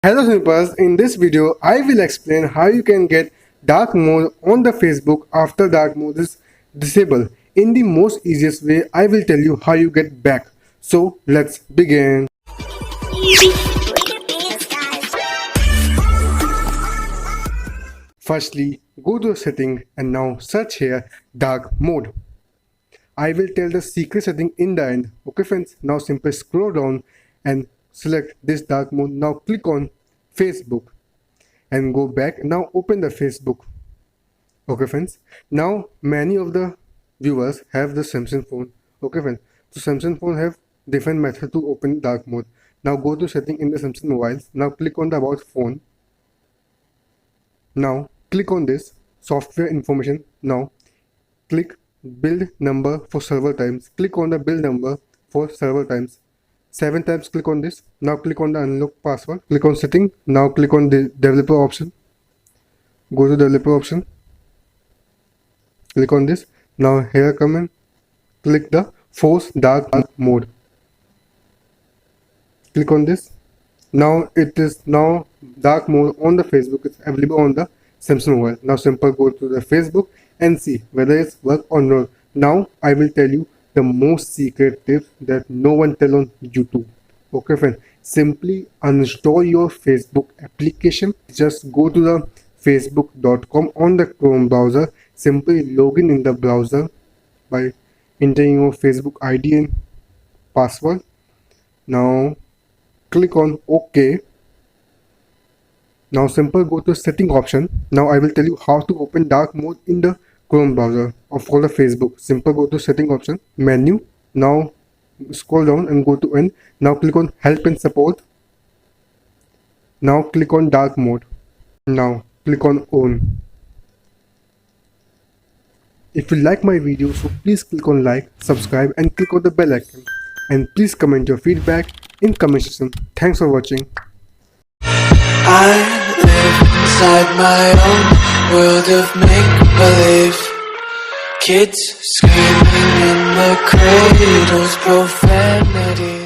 Hello Snippers, in this video I will explain how you can get dark mode on the Facebook after dark mode is disabled. In the most easiest way, I will tell you how you get back. So let's begin. Firstly, go to setting and now search here dark mode. I will tell the secret setting in the end. Okay friends, now simply scroll down and select this dark mode. Now click on Facebook and go back. Now open the Facebook. Okay friends, now many of the viewers have the Samsung phone. Okay friends, so Samsung phone have different method to open dark mode. Now go to setting in the Samsung mobiles. Now click on the about phone. Now click on this software information. Now click build number for server times. Click on the build number for server times. 7 times click on this. Now click on the unlock password. Click on setting. Now click on the developer option. Go to developer option. Click on this. Now here come and click the force dark mode. Click on this. Now it is now dark mode on the Facebook is available on the Samsung mobile. Now simple go to the Facebook and see whether it's work or not. Now I will tell you the most secret tips that no one tell on YouTube. Okay friend, simply uninstall your Facebook application. Just go to the facebook.com on the Chrome browser. Simply login in the browser by entering your Facebook ID and password. Now click on OK. Now simple go to setting option. Now I will tell you how to open dark mode in the Chrome browser or for the Facebook. Simple go to setting option, menu. Now scroll down and go to end. Now click on help and support. Now click on dark mode. Now click on on. If you like my video, so please click on like, subscribe and click on the bell icon. And please comment your feedback in comment section. Thanks for watching. I live inside my own world of make-believe. Kids screaming in the cradles, profanity.